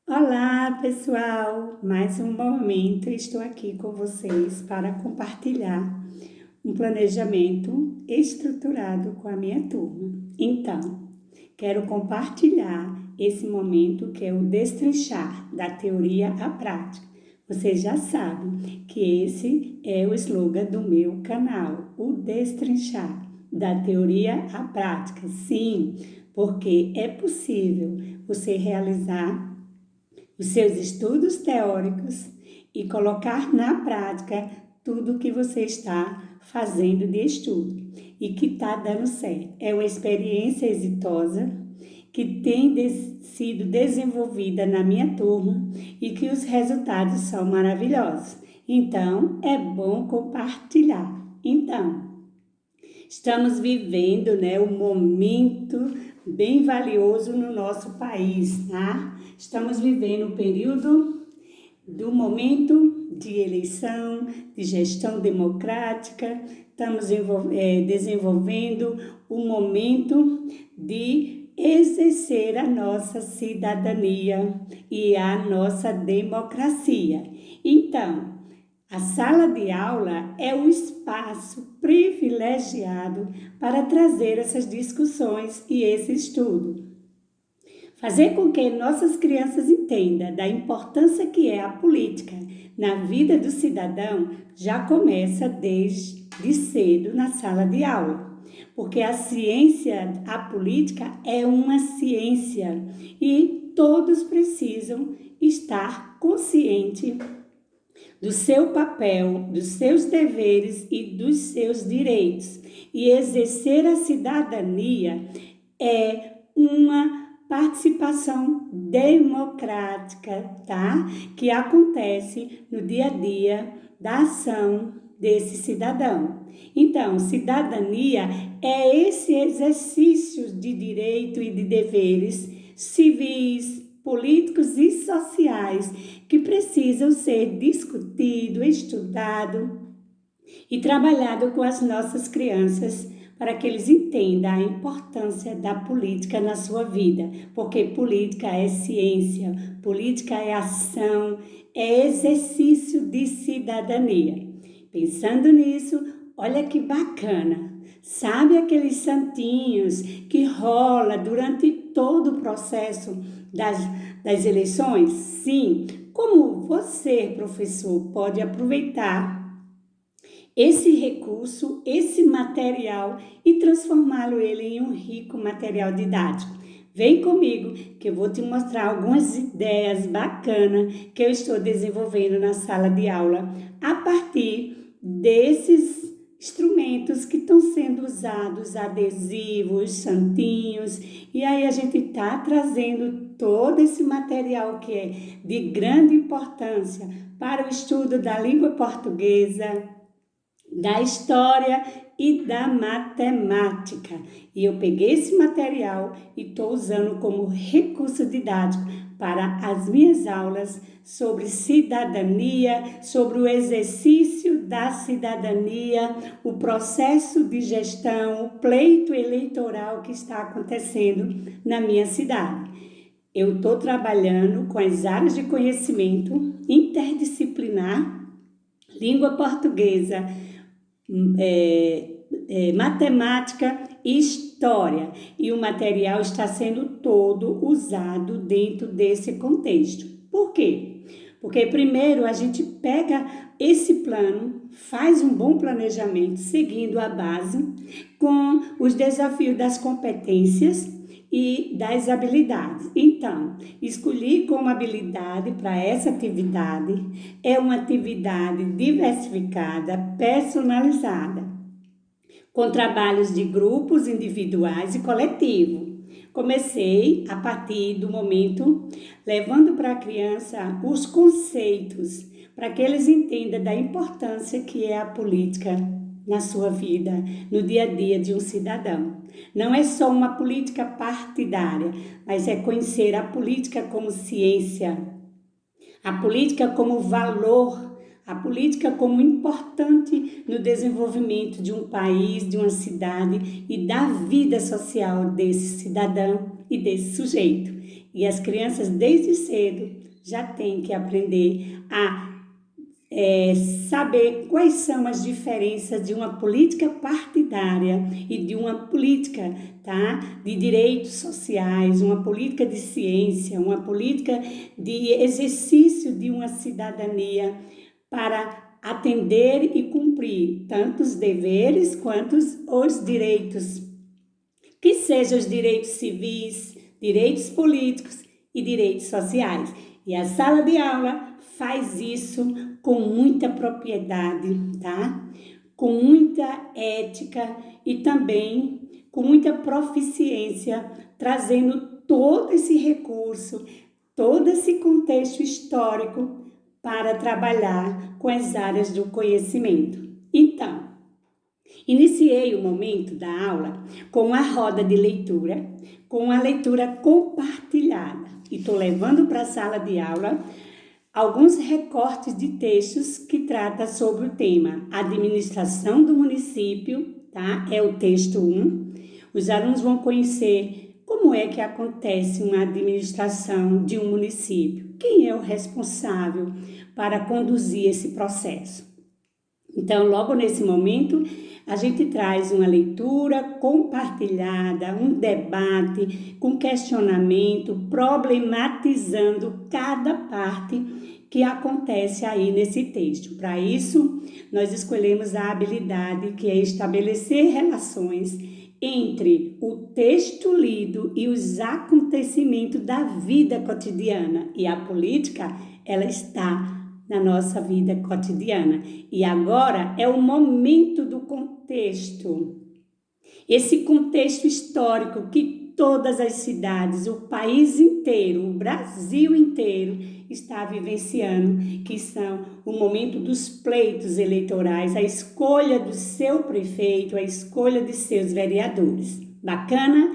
Olá, pessoal! Mais um momento estou aqui com vocês para compartilhar um planejamento estruturado com a minha turma. Então, quero compartilhar esse momento que é o destrinchar da teoria à prática. Vocês já sabem que esse é o slogan do meu canal, o destrinchar da teoria à prática. Sim, porque é possível você realizar os seus estudos teóricos e colocar na prática tudo o que você está fazendo de estudo e que está dando certo. É uma experiência exitosa que tem sido desenvolvida na minha turma e que os resultados são maravilhosos. Então, é bom compartilhar. Então, estamos vivendo, um momento bem valioso no nosso país, tá? Estamos vivendo um período do momento de eleição, de gestão democrática, estamos desenvolvendo um momento de exercer a nossa cidadania e a nossa democracia. Então, a sala de aula é um espaço privilegiado para trazer essas discussões e esse estudo. Fazer com que nossas crianças entendam da importância que é a política na vida do cidadão já começa desde cedo na sala de aula. Porque a ciência, a política é uma ciência e todos precisam estar conscientes do seu papel, dos seus deveres e dos seus direitos. E exercer a cidadania é uma participação democrática, tá? Que acontece no dia a dia da ação desse cidadão. Então, cidadania é esse exercício de direito e de deveres civis, políticos e sociais que precisam ser discutido, estudado e trabalhado com as nossas crianças para que eles entendam a importância da política na sua vida, porque política é ciência, política é ação, é exercício de cidadania. Pensando nisso, olha que bacana. Sabe aqueles santinhos que rola durante todo o processo das eleições? Sim. Como você, professor, pode aproveitar esse recurso, esse material e transformá-lo em um rico material didático? Vem comigo que eu vou te mostrar algumas ideias bacanas que eu estou desenvolvendo na sala de aula a partir desses instrumentos que estão sendo usados, adesivos, santinhos, e aí a gente está trazendo todo esse material que é de grande importância para o estudo da língua portuguesa, da história e da matemática. E eu peguei esse material e estou usando como recurso didático para as minhas aulas sobre cidadania, sobre o exercício da cidadania, o processo de gestão, o pleito eleitoral que está acontecendo na minha cidade. Eu estou trabalhando com as áreas de conhecimento interdisciplinar, língua portuguesa, matemática e história, e o material está sendo todo usado dentro desse contexto. Por quê? Porque primeiro a gente pega esse plano, faz um bom planejamento seguindo a base com os desafios das competências e das habilidades. Então, escolhi como habilidade para essa atividade é uma atividade diversificada, personalizada, com trabalhos de grupos individuais e coletivos. Comecei a partir do momento levando para a criança os conceitos, para que eles entendam da importância que é a política na sua vida, no dia a dia de um cidadão. Não é só uma política partidária, mas é conhecer a política como ciência, a política como valor, a política como importante no desenvolvimento de um país, de uma cidade e da vida social desse cidadão e desse sujeito. E as crianças, desde cedo, já têm que aprender a saber quais são as diferenças de uma política partidária e de uma política, tá, de direitos sociais, uma política de ciência, uma política de exercício de uma cidadania para atender e cumprir tanto os deveres quanto os direitos, que sejam os direitos civis, direitos políticos e direitos sociais. E a sala de aula faz isso com muita propriedade, tá? Com muita ética e também com muita proficiência, trazendo todo esse recurso, todo esse contexto histórico para trabalhar com as áreas do conhecimento. Então, iniciei o momento da aula com a roda de leitura, com a leitura compartilhada. E estou levando para a sala de aula alguns recortes de textos que tratam sobre o tema administração do município, tá? É o texto 1. Os alunos vão conhecer como é que acontece uma administração de um município, quem é o responsável para conduzir esse processo. Então, logo nesse momento, a gente traz uma leitura compartilhada, um debate com questionamento, problematizando cada parte que acontece aí nesse texto. Para isso, nós escolhemos a habilidade que é estabelecer relações entre o texto lido e os acontecimentos da vida cotidiana. E a política, ela está na nossa vida cotidiana. E agora é o momento do contexto. Esse contexto histórico que todas as cidades, o país inteiro, o Brasil inteiro está vivenciando, que são o momento dos pleitos eleitorais, a escolha do seu prefeito, a escolha de seus vereadores. Bacana?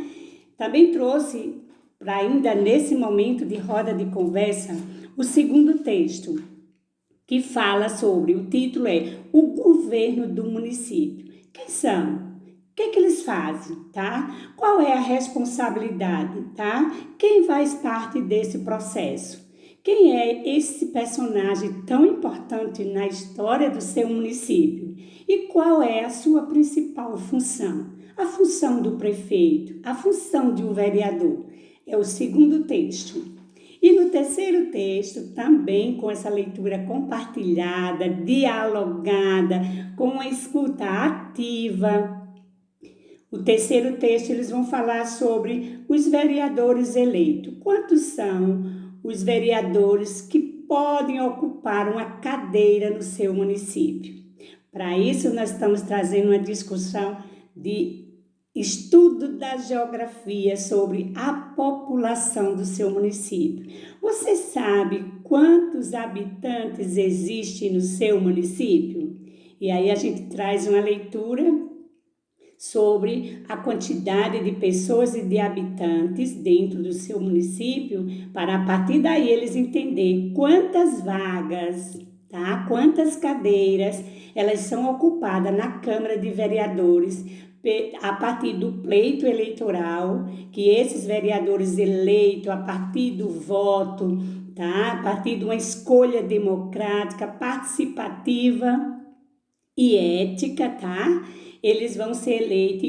Também trouxe para ainda nesse momento de roda de conversa o segundo texto, que fala sobre, o título é O Governo do Município. Quem são? O que eles fazem, tá? Qual é a responsabilidade, tá? Quem faz parte desse processo? Quem é esse personagem tão importante na história do seu município? E qual é a sua principal função? A função do prefeito, a função de um vereador. É o segundo texto. E no terceiro texto, também com essa leitura compartilhada, dialogada, com a escuta ativa. O terceiro texto, eles vão falar sobre os vereadores eleitos. Quantos são os vereadores que podem ocupar uma cadeira no seu município? Para isso, nós estamos trazendo uma discussão de estudo da geografia sobre a população do seu município. Você sabe quantos habitantes existem no seu município? E aí a gente traz uma leitura sobre a quantidade de pessoas e de habitantes dentro do seu município, para a partir daí eles entenderem quantas vagas, tá? Quantas cadeiras elas são ocupadas na Câmara de Vereadores a partir do pleito eleitoral, que esses vereadores eleitos a partir do voto, tá? A partir de uma escolha democrática, participativa e ética, tá? Eles vão ser eleitos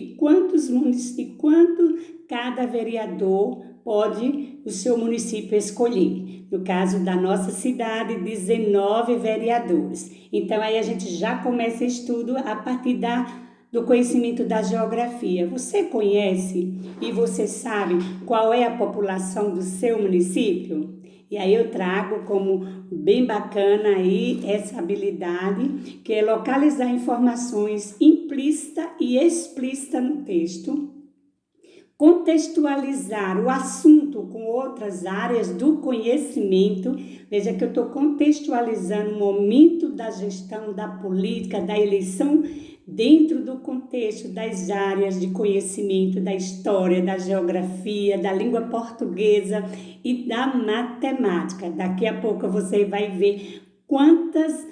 e quanto cada vereador pode o seu município escolher. No caso da nossa cidade, 19 vereadores. Então, aí a gente já começa estudo a partir do conhecimento da geografia. Você conhece e você sabe qual é a população do seu município? E aí eu trago como bem bacana aí essa habilidade, que é localizar informações implícita e explícita no texto, contextualizar o assunto com outras áreas do conhecimento. Veja que eu estou contextualizando o momento da gestão, da política, da eleição, dentro do contexto das áreas de conhecimento, da história, da geografia, da língua portuguesa e da matemática. Daqui a pouco você vai ver quantas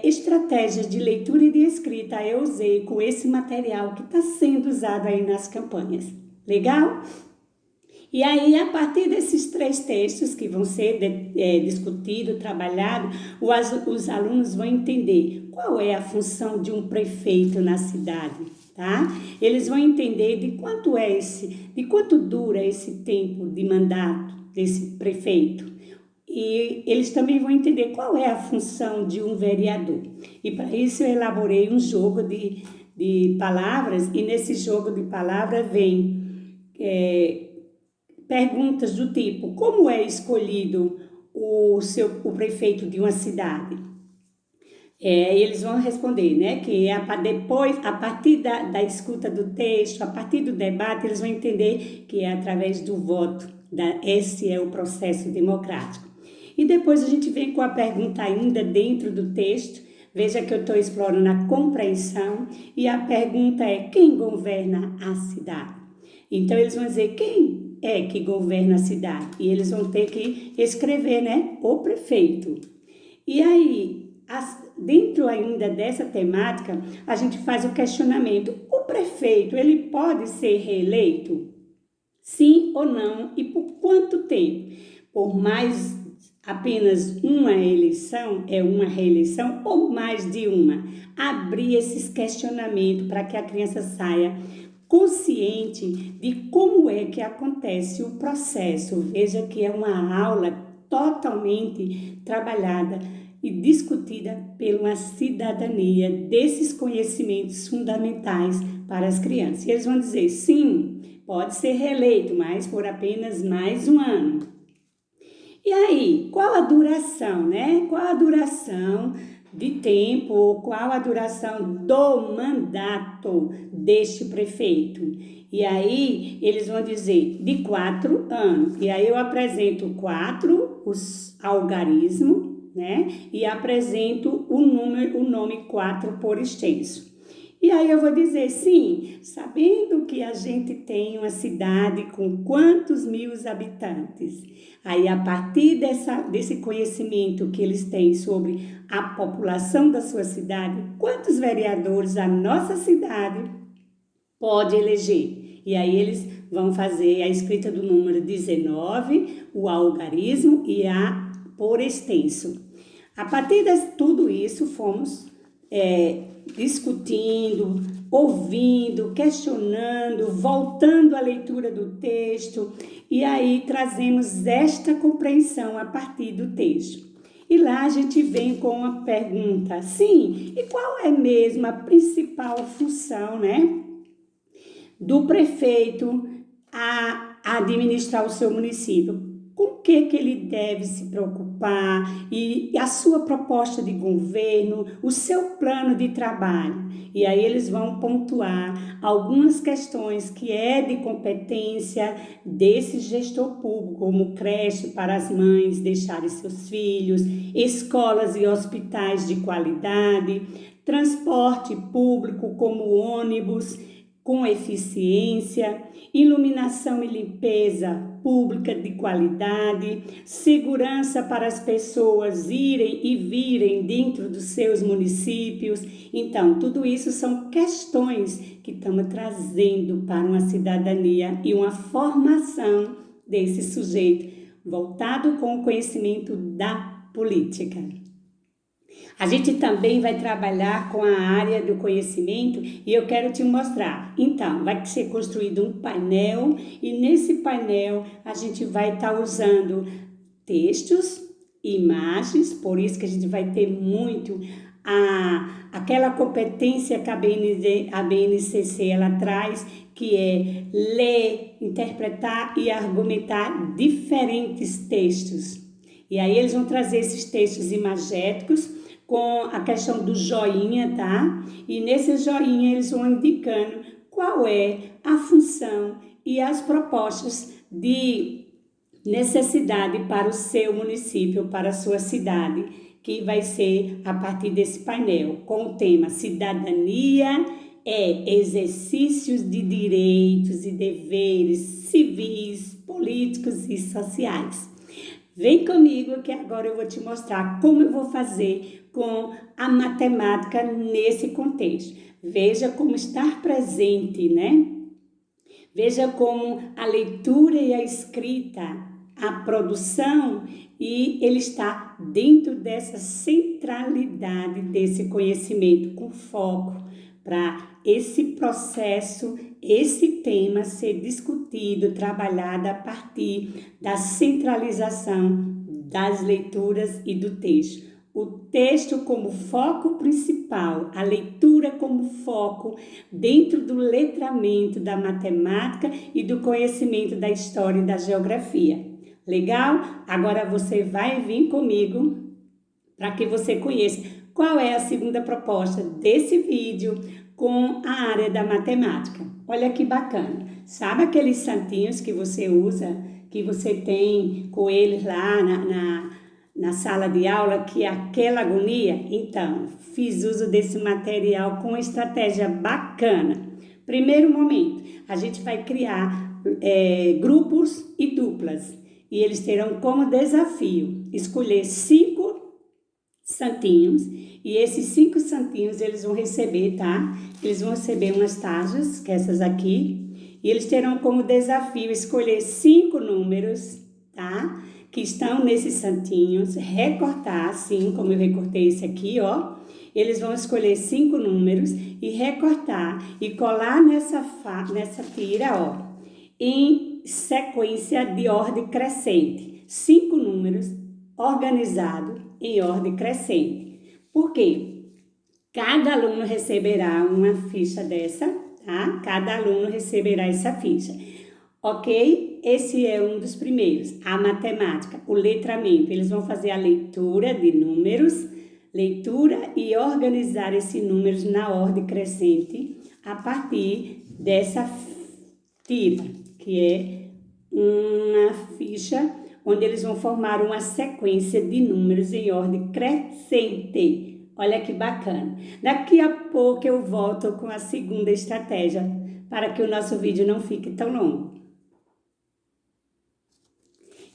estratégias de leitura e de escrita eu usei com esse material que está sendo usado aí nas campanhas. Legal? E aí, a partir desses 3 textos que vão ser discutidos, trabalhados, os alunos vão entender qual é a função de um prefeito na cidade, tá? Eles vão entender de quanto dura esse tempo de mandato desse prefeito. E eles também vão entender qual é a função de um vereador. E para isso eu elaborei um jogo de palavras, e nesse jogo de palavras vem perguntas do tipo: como é escolhido o prefeito de uma cidade? Eles vão responder, né? Que depois, a partir da escuta do texto, a partir do debate, eles vão entender que é através do voto. Esse é o processo democrático. E depois a gente vem com a pergunta ainda dentro do texto. Veja que eu estou explorando a compreensão, e a pergunta é: quem governa a cidade? Então eles vão dizer quem é que governa a cidade, e eles vão ter que escrever, né? O prefeito. E aí, dentro ainda dessa temática, a gente faz o questionamento: o prefeito, ele pode ser reeleito? Sim ou não? E por quanto tempo? Por mais apenas uma eleição, uma reeleição, ou mais de uma? Abrir esses questionamentos para que a criança saia consciente de como é que acontece o processo. Veja que é uma aula totalmente trabalhada e discutida pela cidadania desses conhecimentos fundamentais para as crianças. E eles vão dizer: sim, pode ser reeleito, mas por apenas mais um ano. E aí, qual a duração, né? Qual a duração de tempo, qual a duração do mandato deste prefeito? E aí, eles vão dizer de 4 anos. E aí eu apresento 4, os algarismos, né? E apresento o nome 4 por extenso. E aí eu vou dizer: sim, sabendo que a gente tem uma cidade com quantos mil habitantes. Aí, a partir desse conhecimento que eles têm sobre a população da sua cidade, quantos vereadores a nossa cidade pode eleger? E aí eles vão fazer a escrita do número 19, o algarismo e a por extenso. A partir de tudo isso, fomos discutindo, ouvindo, questionando, voltando à leitura do texto, e aí trazemos esta compreensão a partir do texto. E lá a gente vem com a pergunta: sim, e qual é mesmo a principal função, né, do prefeito a administrar o seu município? Com o que ele deve se preocupar, e a sua proposta de governo, o seu plano de trabalho. E aí eles vão pontuar algumas questões que é de competência desse gestor público, como creche para as mães deixarem seus filhos, escolas e hospitais de qualidade, transporte público como ônibus com eficiência, iluminação e limpeza pública de qualidade, segurança para as pessoas irem e virem dentro dos seus municípios. Então, tudo isso são questões que estamos trazendo para uma cidadania e uma formação desse sujeito, voltado com o conhecimento da política. A gente também vai trabalhar com a área do conhecimento, e eu quero te mostrar. Então, vai ser construído um painel, e nesse painel a gente vai estar usando textos, imagens, por isso que a gente vai ter muito aquela competência que a BNCC ela traz, que é ler, interpretar e argumentar diferentes textos. E aí eles vão trazer esses textos imagéticos com a questão do joinha, tá? E nesse joinha eles vão indicando qual é a função e as propostas de necessidade para o seu município, para a sua cidade, que vai ser a partir desse painel, com o tema Cidadania exercícios de direitos e deveres civis, políticos e sociais. Vem comigo que agora eu vou te mostrar como eu vou fazer com a matemática nesse contexto. Veja como estar presente, né? Veja como a leitura e a escrita, a produção, e ele está dentro dessa centralidade desse conhecimento, com foco para esse processo, esse tema ser discutido, trabalhado a partir da centralização das leituras e do texto. O texto como foco principal, a leitura como foco dentro do letramento da matemática e do conhecimento da história e da geografia. Legal? Agora você vai vir comigo para que você conheça qual é a segunda proposta desse vídeo com a área da matemática. Olha que bacana. Sabe aqueles santinhos que você usa, que você tem com eles lá na sala de aula, que é aquela agonia? Então, fiz uso desse material com uma estratégia bacana. Primeiro momento, a gente vai criar grupos e duplas. E eles terão como desafio escolher 5 santinhos. E esses 5 santinhos eles vão receber, tá? Eles vão receber umas taxas, que é essas aqui. E eles terão como desafio escolher 5 números, tá? Que estão nesses santinhos, recortar, assim como eu recortei esse aqui, ó. Eles vão escolher 5 números e recortar e colar nessa tira, ó, em sequência de ordem crescente. 5 números organizados em ordem crescente. Por quê? Cada aluno receberá uma ficha dessa, tá? Cada aluno receberá essa ficha. Ok? Esse é um dos primeiros. A matemática, o letramento. Eles vão fazer a leitura de números, leitura e organizar esses números na ordem crescente a partir dessa tira, que é uma ficha onde eles vão formar uma sequência de números em ordem crescente. Olha que bacana. Daqui a pouco eu volto com a segunda estratégia para que o nosso vídeo não fique tão longo.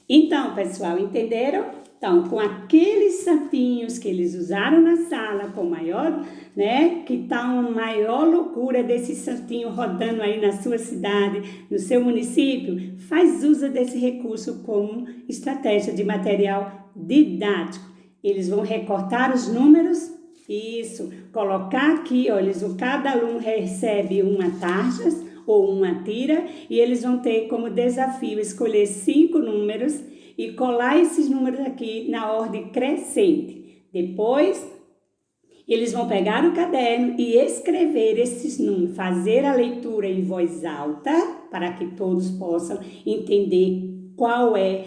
Então, pessoal, entenderam? Então, com aqueles santinhos que eles usaram na sala, com maior, né, que tá uma maior loucura desse santinho rodando aí na sua cidade, no seu município, faz uso desse recurso como estratégia de material didático. Eles vão recortar os números, isso, colocar aqui, ó, cada aluno recebe uma tarja ou uma tira, e eles vão ter como desafio escolher 5 números e colar esses números aqui na ordem crescente. Depois, eles vão pegar o caderno e escrever esses números, fazer a leitura em voz alta, para que todos possam entender qual é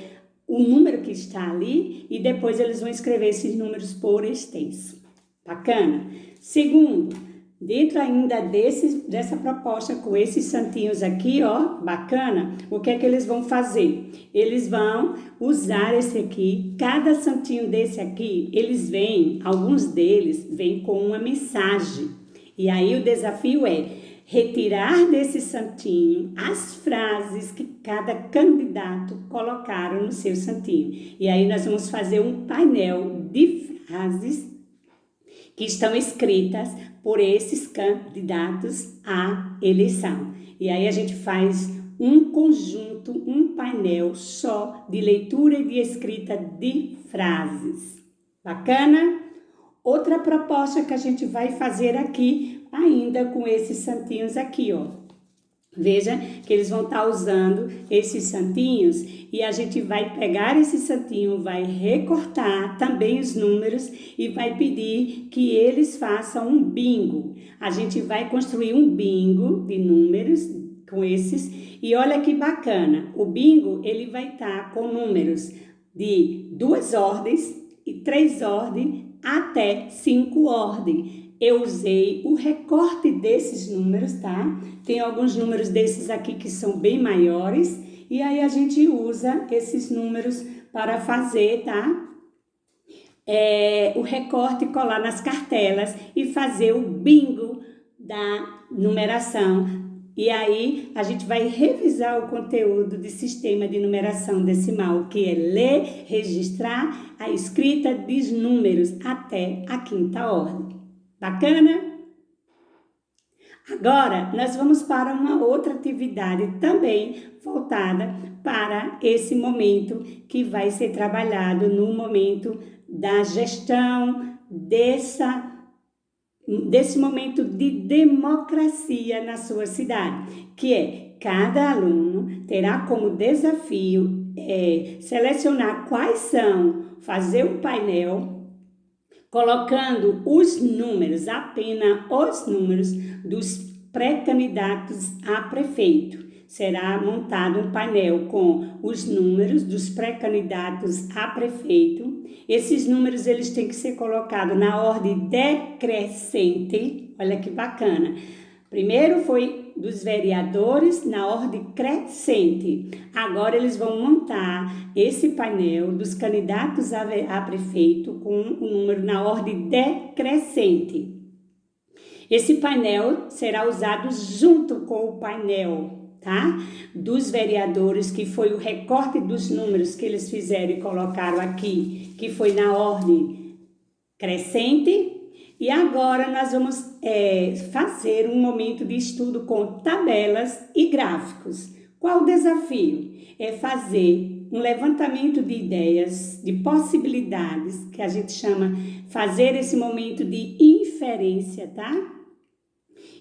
o número que está ali, e depois eles vão escrever esses números por extenso. Bacana? Segundo, dentro ainda dessa proposta com esses santinhos aqui, ó, bacana, o que é que eles vão fazer? Eles vão usar esse aqui, cada santinho desse aqui, alguns deles vêm com uma mensagem. E aí o desafio é retirar desse santinho as frases que cada candidato colocaram no seu santinho. E aí nós vamos fazer um painel de frases que estão escritas por esses candidatos à eleição. E aí a gente faz um conjunto, um painel só de leitura e de escrita de frases. Bacana? Outra proposta que a gente vai fazer aqui, ainda com esses santinhos aqui, ó. Veja que eles vão estar usando esses santinhos e a gente vai pegar esse santinho, vai recortar também os números e vai pedir que eles façam um bingo. A gente vai construir um bingo de números com esses e olha que bacana. O bingo ele vai estar com números de 2 ordens e 3 ordens até 5 ordens. Eu usei o recorte desses números, tá? Tem alguns números desses aqui que são bem maiores. E aí a gente usa esses números para fazer, tá? O recorte, colar nas cartelas e fazer o bingo da numeração. E aí a gente vai revisar o conteúdo de sistema de numeração decimal, que é ler, registrar a escrita dos números até a 5ª ordem. Bacana? Agora, nós vamos para uma outra atividade também voltada para esse momento que vai ser trabalhado no momento da gestão desse momento de democracia na sua cidade, que é cada aluno terá como desafio selecionar quais são, fazer um painel colocando os números, apenas os números dos pré-candidatos a prefeito. Será montado um painel com os números dos pré-candidatos a prefeito. Esses números eles têm que ser colocados na ordem decrescente. Olha que bacana. Primeiro foi dos vereadores na ordem crescente. Agora eles vão montar esse painel dos candidatos a prefeito com o número na ordem decrescente. Esse painel será usado junto com o painel, tá? Dos vereadores, que foi o recorte dos números que eles fizeram e colocaram aqui, que foi na ordem crescente. E agora nós vamos fazer um momento de estudo com tabelas e gráficos. Qual o desafio? É fazer um levantamento de ideias, de possibilidades, que a gente chama, fazer esse momento de inferência, tá?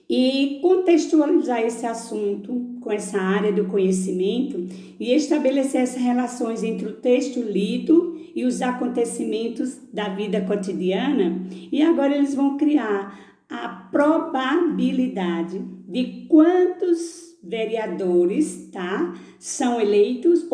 E contextualizar esse assunto com essa área do conhecimento e estabelecer essas relações entre o texto lido e os acontecimentos da vida cotidiana. E agora eles vão criar a probabilidade de quantos vereadores, tá, são eleitos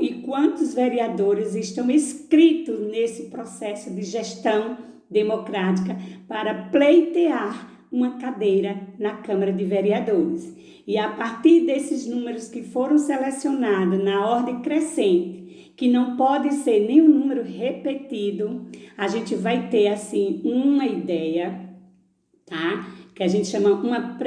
e quantos vereadores estão inscritos nesse processo de gestão democrática para pleitear uma cadeira na Câmara de Vereadores. E a partir desses números que foram selecionados na ordem crescente, que não pode ser nenhum número repetido, a gente vai ter assim uma ideia, tá? Que a gente chama uma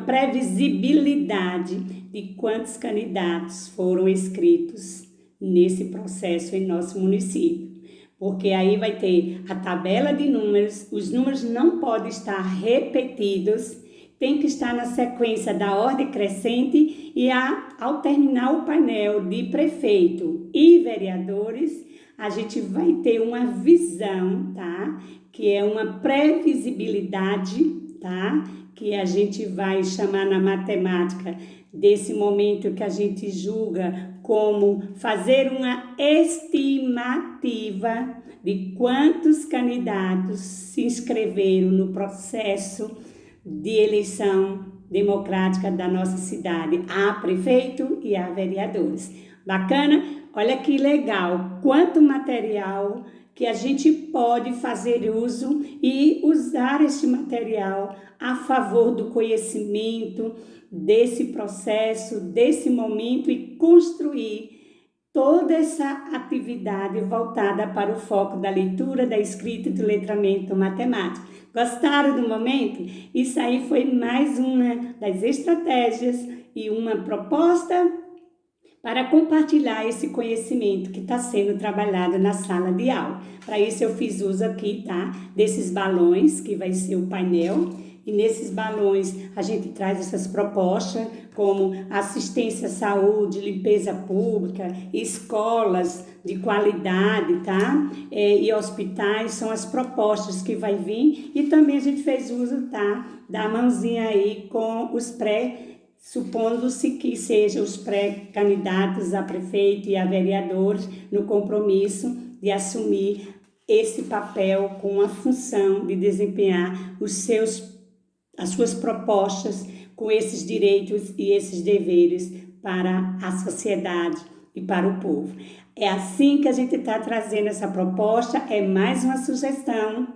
previsibilidade de quantos candidatos foram inscritos nesse processo em nosso município. Porque aí vai ter a tabela de números, os números não podem estar repetidos, tem que estar na sequência da ordem crescente e ao terminar o painel de prefeito e vereadores, a gente vai ter uma visão, tá? Que é uma previsibilidade, tá? Que a gente vai chamar na matemática desse momento que a gente julga como fazer uma estimativa de quantos candidatos se inscreveram no processo de eleição democrática da nossa cidade a prefeito e a vereadores. Bacana? Olha que legal, quanto material que a gente pode fazer uso e usar este material a favor do conhecimento desse processo, desse momento e construir toda essa atividade voltada para o foco da leitura, da escrita e do letramento matemático. Gostaram do momento? Isso aí foi mais uma das estratégias e uma proposta para compartilhar esse conhecimento que está sendo trabalhado na sala de aula. Para isso eu fiz uso aqui, tá? Desses balões, que vai ser o painel. E nesses balões a gente traz essas propostas como assistência à saúde, limpeza pública, escolas de qualidade, tá? E hospitais, são as propostas que vai vir. E também a gente fez uso, tá? Da mãozinha aí com os supondo-se que sejam os pré-candidatos a prefeito e a vereadores no compromisso de assumir esse papel com a função de desempenhar as suas propostas com esses direitos e esses deveres para a sociedade e para o povo. É assim que a gente está trazendo essa proposta, é mais uma sugestão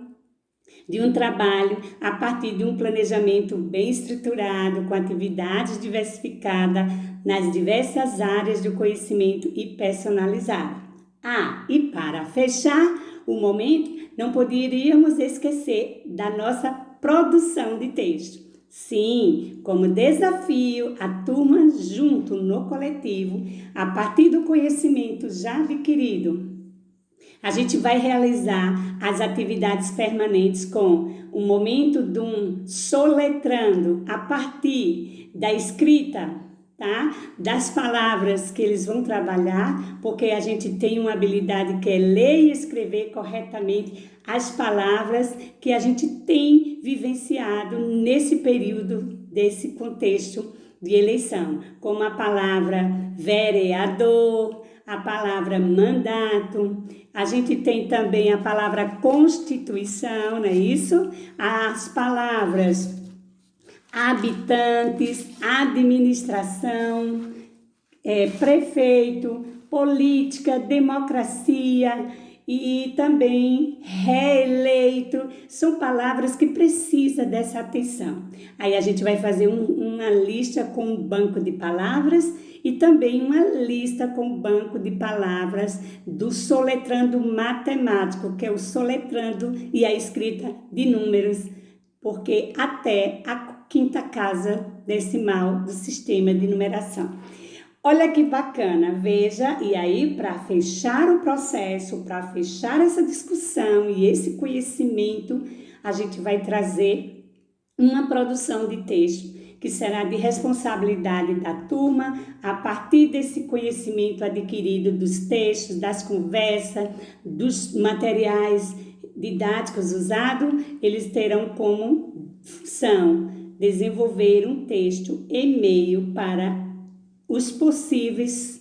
de um trabalho a partir de um planejamento bem estruturado, com atividades diversificadas nas diversas áreas do conhecimento e personalizado. E para fechar o momento, não poderíamos esquecer da nossa produção de texto. Sim, como desafio, a turma junto no coletivo, a partir do conhecimento já adquirido A gente vai realizar as atividades permanentes com o momento de um soletrando a partir da escrita, tá? Das palavras que eles vão trabalhar, porque a gente tem uma habilidade que é ler e escrever corretamente as palavras que a gente tem vivenciado nesse período, desse contexto de eleição, como a palavra vereador, a palavra mandato, a gente tem também a palavra constituição, não é isso? As palavras habitantes, administração, prefeito, política, democracia e também reeleito, são palavras que precisam dessa atenção. Aí a gente vai fazer uma lista com um banco de palavras e também uma lista com o banco de palavras do soletrando matemático, que é o soletrando e a escrita de números, porque até a quinta casa decimal do sistema de numeração. Olha que bacana, veja, e aí para fechar o processo, para fechar essa discussão e esse conhecimento, a gente vai trazer uma produção de texto que será de responsabilidade da turma, a partir desse conhecimento adquirido dos textos, das conversas, dos materiais didáticos usados, eles terão como função desenvolver um texto e meio para os possíveis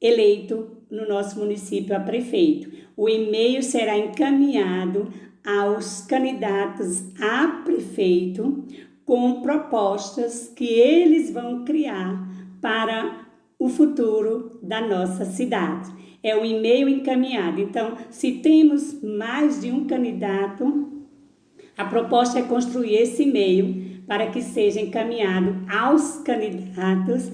eleitos no nosso município a prefeito. O e-mail será encaminhado aos candidatos a prefeito com propostas que eles vão criar para o futuro da nossa cidade. É o e-mail encaminhado. Então, se temos mais de um candidato, a proposta é construir esse e-mail para que seja encaminhado aos candidatos,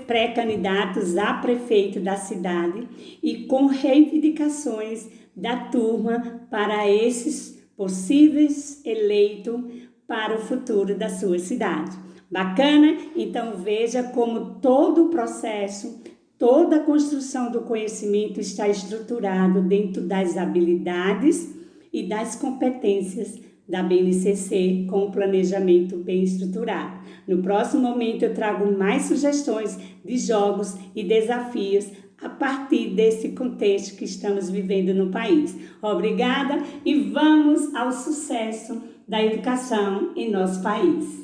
pré-candidatos a prefeito da cidade e com reivindicações da turma para esses possíveis eleitos para o futuro da sua cidade. Bacana? Então veja como todo o processo, toda a construção do conhecimento está estruturado dentro das habilidades e das competências da BNCC com o planejamento bem estruturado. No próximo momento eu trago mais sugestões de jogos e desafios a partir desse contexto que estamos vivendo no país. Obrigada e vamos ao sucesso da educação em nosso país.